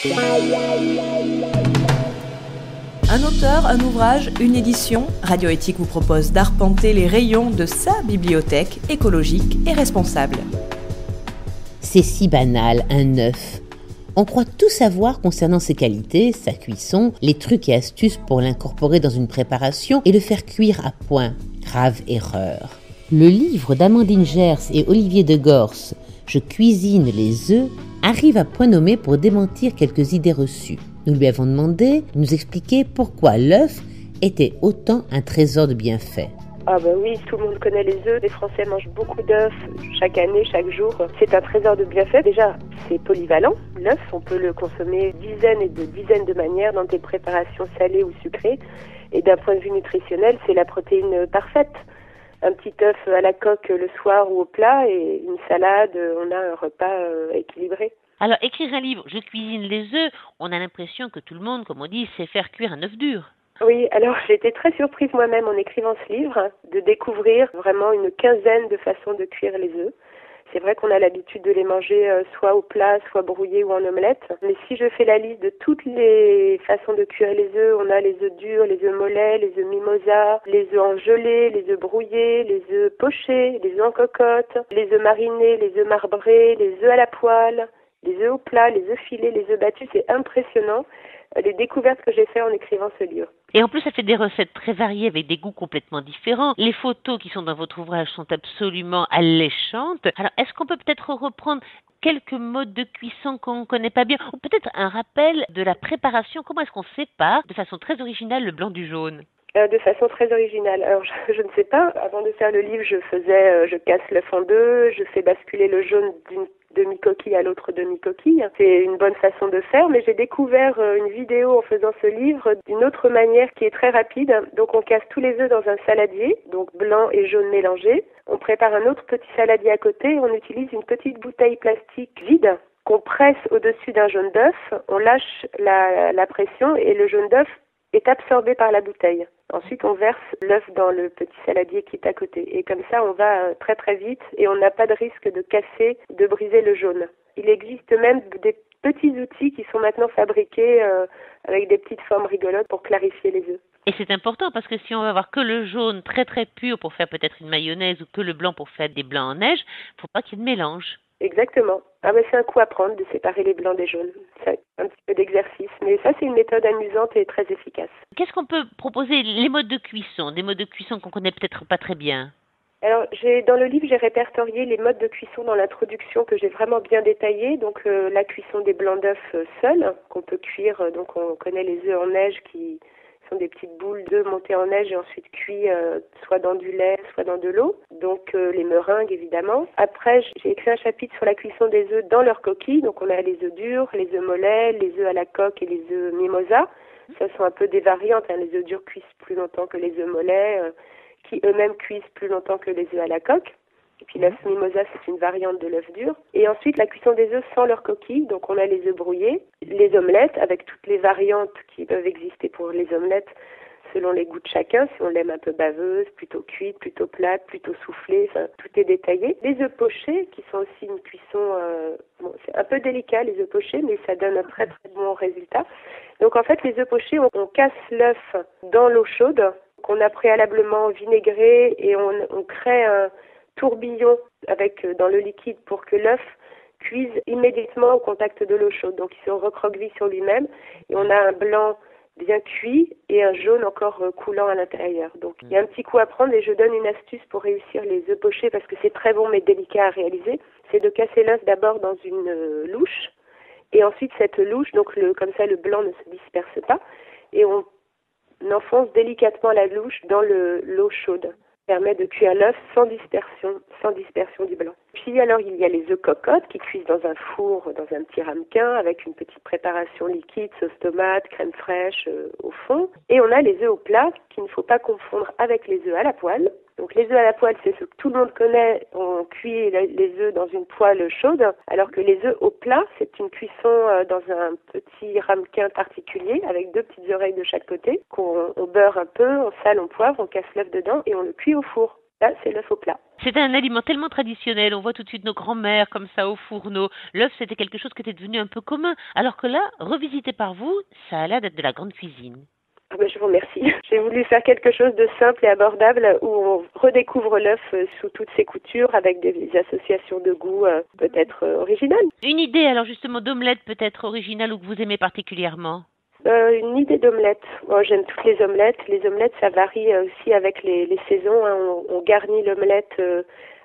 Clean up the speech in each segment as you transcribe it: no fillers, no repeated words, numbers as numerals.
Un auteur, un ouvrage, une édition, Radio Éthique vous propose d'arpenter les rayons de sa bibliothèque écologique et responsable. C'est si banal, un œuf. On croit tout savoir concernant ses qualités, sa cuisson, les trucs et astuces pour l'incorporer dans une préparation et le faire cuire à point. Grave erreur. Le livre d'Amandine Gers et Olivier de Gors, Je cuisine les œufs, arrive à point nommé pour démentir quelques idées reçues. Nous lui avons demandé de nous expliquer pourquoi l'œuf était autant un trésor de bienfaits. Ah bah oui, tout le monde connaît les œufs. Les Français mangent beaucoup d'œufs chaque année, chaque jour. C'est un trésor de bienfaits. Déjà, c'est polyvalent. L'œuf, on peut le consommer dizaines de manières dans des préparations salées ou sucrées. Et d'un point de vue nutritionnel, c'est la protéine parfaite. Un petit œuf à la coque le soir ou au plat et une salade, on a un repas équilibré. Alors, écrire un livre, Je cuisine les œufs, on a l'impression que tout le monde, comme on dit, sait faire cuire un œuf dur. Oui, alors j'ai été très surprise moi-même en écrivant ce livre de découvrir vraiment une quinzaine de façons de cuire les œufs. C'est vrai qu'on a l'habitude de les manger soit au plat, soit brouillés ou en omelette. Mais si je fais la liste de toutes les façons de cuire les œufs, on a les œufs durs, les œufs mollets, les œufs mimosa, les œufs en gelée, les œufs brouillés, les œufs pochés, les œufs en cocotte, les œufs marinés, les œufs marbrés, les œufs à la poêle, les œufs au plat, les œufs filés, les œufs battus. C'est impressionnant les découvertes que j'ai faites en écrivant ce livre. Et en plus, ça fait des recettes très variées avec des goûts complètement différents. Les photos qui sont dans votre ouvrage sont absolument alléchantes. Alors, est-ce qu'on peut peut-être reprendre quelques modes de cuisson qu'on ne connaît pas bien, ou peut-être un rappel de la préparation? Comment est-ce qu'on sépare de façon très originale le blanc du jaune? De façon très originale. Alors, je ne sais pas. Avant de faire le livre, je casse l'œuf en deux, je fais basculer le jaune d'une demi-coquille à l'autre demi-coquille. C'est une bonne façon de faire, mais j'ai découvert une vidéo en faisant ce livre d'une autre manière qui est très rapide. Donc, on casse tous les œufs dans un saladier, donc blanc et jaune mélangés. On prépare un autre petit saladier à côté et on utilise une petite bouteille plastique vide qu'on presse au-dessus d'un jaune d'œuf. On lâche la pression et le jaune d'œuf est absorbé par la bouteille. Ensuite, on verse l'œuf dans le petit saladier qui est à côté. Et comme ça, on va très très vite et on n'a pas de risque de casser, de briser le jaune. Il existe même des petits outils qui sont maintenant fabriqués avec des petites formes rigolotes pour clarifier les œufs. Et c'est important parce que si on va avoir que le jaune très très pur pour faire peut-être une mayonnaise ou que le blanc pour faire des blancs en neige, il ne faut pas qu'il y ait de mélange. Exactement. Ah mais c'est un coup à prendre de séparer les blancs des jaunes. C'est un petit peu d'exercice, mais ça c'est une méthode amusante et très efficace. Qu'est-ce qu'on peut proposer? Les modes de cuisson, des modes de cuisson qu'on connaît peut-être pas très bien. Alors dans le livre j'ai répertorié les modes de cuisson dans l'introduction que j'ai vraiment bien détaillé. Donc la cuisson des blancs d'œufs seuls qu'on peut cuire. Donc on connaît les œufs en neige qui sont des petites boules d'œufs montées en neige et ensuite cuits soit dans du lait, soit dans de l'eau. Donc les meringues évidemment. Après j'ai écrit un chapitre sur la cuisson des œufs dans leur coquille. Donc on a les œufs durs, les œufs mollets, les œufs à la coque et les œufs mimosa. Ça sont un peu des variantes. Les œufs durs cuisent plus longtemps que les œufs mollets, qui eux-mêmes cuisent plus longtemps que les œufs à la coque. Et puis l'œuf mimosa, c'est une variante de l'œuf dur. Et ensuite, la cuisson des œufs sans leur coquille. Donc on a les œufs brouillés, les omelettes, avec toutes les variantes qui peuvent exister pour les omelettes, selon les goûts de chacun, si on l'aime un peu baveuse, plutôt cuite, plutôt plate, plutôt soufflée, enfin, tout est détaillé. Les œufs pochés, qui sont aussi une cuisson, c'est un peu délicat les œufs pochés, mais ça donne un très très bon résultat. Donc en fait, les œufs pochés, on casse l'œuf dans l'eau chaude, qu'on a préalablement vinaigré et on crée un tourbillon avec dans le liquide pour que l'œuf cuise immédiatement au contact de l'eau chaude. Donc il se recroqueville sur lui-même et on a un blanc bien cuit et un jaune encore coulant à l'intérieur. Donc il y a un petit coup à prendre et je donne une astuce pour réussir les œufs pochés parce que c'est très bon mais délicat à réaliser. C'est de casser l'œuf d'abord dans une louche et ensuite cette louche, donc comme ça le blanc ne se disperse pas et on enfonce délicatement la louche dans l'eau chaude. Permet de cuire l'œuf sans dispersion du blanc. Puis alors il y a les œufs cocottes qui cuisent dans un four, dans un petit ramequin avec une petite préparation liquide, sauce tomate, crème fraîche au fond. Et on a les œufs au plat qu'il ne faut pas confondre avec les œufs à la poêle. Donc les œufs à la poêle, c'est ce que tout le monde connaît, on cuit les œufs dans une poêle chaude, alors que les œufs au plat, c'est une cuisson dans un petit ramequin particulier, avec 2 petites oreilles de chaque côté, qu'on beurre un peu, on sale, on poivre, on casse l'œuf dedans et on le cuit au four. Là, c'est l'œuf au plat. C'est un aliment tellement traditionnel, on voit tout de suite nos grands-mères comme ça au fourneau. L'œuf, c'était quelque chose qui était devenu un peu commun, alors que là, revisité par vous, ça a l'air d'être de la grande cuisine. Ah ben, je vous remercie. J'ai voulu faire quelque chose de simple et abordable où on redécouvre l'œuf sous toutes ses coutures avec des associations de goût peut-être originales. Une idée alors justement d'omelette peut-être originale ou que vous aimez particulièrement? Une idée d'omelette. Bon, j'aime toutes les omelettes. Les omelettes, ça varie aussi avec les saisons. Hein. On garnit l'omelette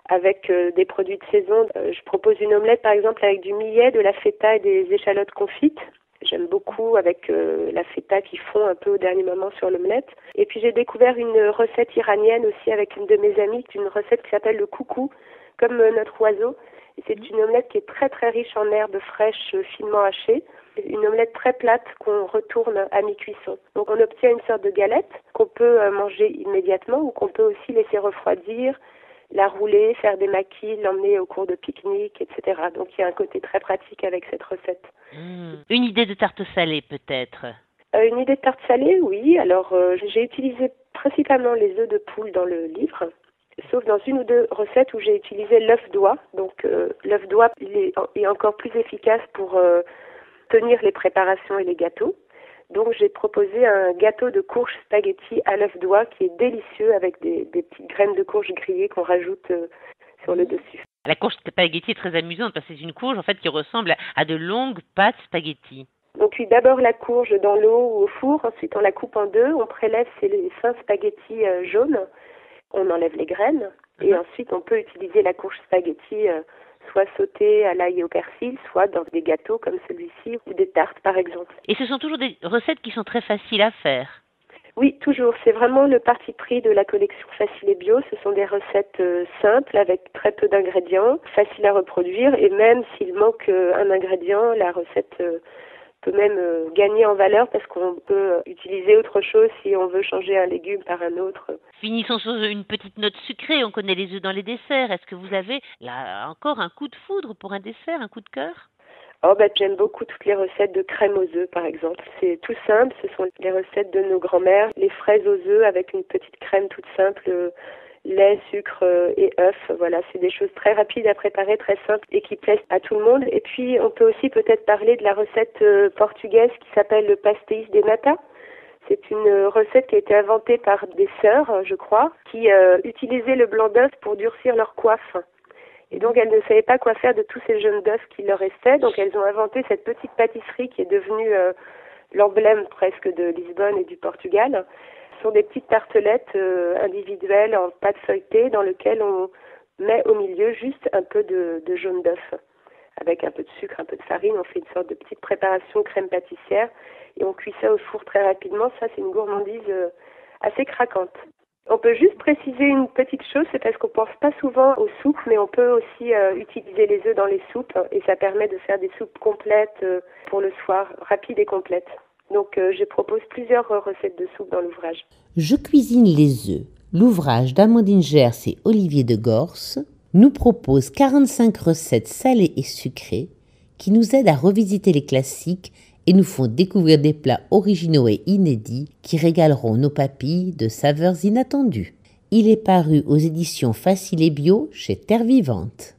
avec des produits de saison. Je propose une omelette, par exemple, avec du millet, de la feta et des échalotes confites. J'aime beaucoup avec la feta qui fond un peu au dernier moment sur l'omelette. Et puis j'ai découvert une recette iranienne aussi avec une de mes amies, une recette qui s'appelle le coucou, comme notre oiseau. Et c'est une omelette qui est très très riche en herbes fraîches finement hachées. Une omelette très plate qu'on retourne à mi-cuisson. Donc on obtient une sorte de galette qu'on peut manger immédiatement ou qu'on peut aussi laisser refroidir, la rouler, faire des maquis, l'emmener au cours de pique-nique, etc. Donc il y a un côté très pratique avec cette recette. Une idée de tarte salée peut-être? Une idée de tarte salée, oui. Alors j'ai utilisé principalement les œufs de poule dans le livre, sauf dans une ou deux recettes où j'ai utilisé l'œuf d'oie. Donc l'œuf d'oie il est encore plus efficace pour tenir les préparations et les gâteaux. Donc j'ai proposé un gâteau de courge spaghetti à l'œuf d'oie qui est délicieux avec des petites graines de courge grillées qu'on rajoute sur le dessus. La courge spaghetti est très amusante parce que c'est une courge en fait qui ressemble à de longues pâtes spaghetti. On cuit d'abord la courge dans l'eau ou au four, ensuite on la coupe en deux, on prélève ces fins spaghettis jaunes, on enlève les graines et ensuite on peut utiliser la courge spaghetti soit sautée à l'ail et au persil, soit dans des gâteaux comme celui-ci ou des tartes par exemple. Et ce sont toujours des recettes qui sont très faciles à faire. Oui, toujours. C'est vraiment le parti pris de la collection Facile et Bio. Ce sont des recettes simples avec très peu d'ingrédients, faciles à reproduire et même s'il manque un ingrédient, la recette peut même gagner en valeur parce qu'on peut utiliser autre chose si on veut changer un légume par un autre. Finissons sur une petite note sucrée. On connaît les œufs dans les desserts. Est-ce que vous avez là encore un coup de foudre pour un dessert, un coup de cœur? Oh j'aime beaucoup toutes les recettes de crème aux œufs par exemple. C'est tout simple, ce sont les recettes de nos grands-mères. Les fraises aux œufs avec une petite crème toute simple, lait, sucre et œufs. Voilà, c'est des choses très rapides à préparer, très simples et qui plaisent à tout le monde. Et puis on peut aussi peut-être parler de la recette portugaise qui s'appelle le pastéis de nata. C'est une recette qui a été inventée par des sœurs, je crois, qui utilisaient le blanc d'œuf pour durcir leur coiffe. Et donc, elles ne savaient pas quoi faire de tous ces jaunes d'œufs qui leur restaient. Donc, elles ont inventé cette petite pâtisserie qui est devenue l'emblème presque de Lisbonne et du Portugal. Ce sont des petites tartelettes individuelles en pâte feuilletée dans lesquelles on met au milieu juste un peu de jaune d'œuf. Avec un peu de sucre, un peu de farine, on fait une sorte de petite préparation crème pâtissière et on cuit ça au four très rapidement. Ça, c'est une gourmandise assez craquante. On peut juste préciser une petite chose, c'est parce qu'on pense pas souvent aux soupes, mais on peut aussi utiliser les œufs dans les soupes et ça permet de faire des soupes complètes pour le soir, rapides et complètes. Donc je propose plusieurs recettes de soupe dans l'ouvrage. Je cuisine les œufs. L'ouvrage d'Amandine Gers et Olivier de Gorce nous propose 45 recettes salées et sucrées qui nous aident à revisiter les classiques et nous font découvrir des plats originaux et inédits qui régaleront nos papilles de saveurs inattendues. Il est paru aux éditions Facile et Bio chez Terre Vivante.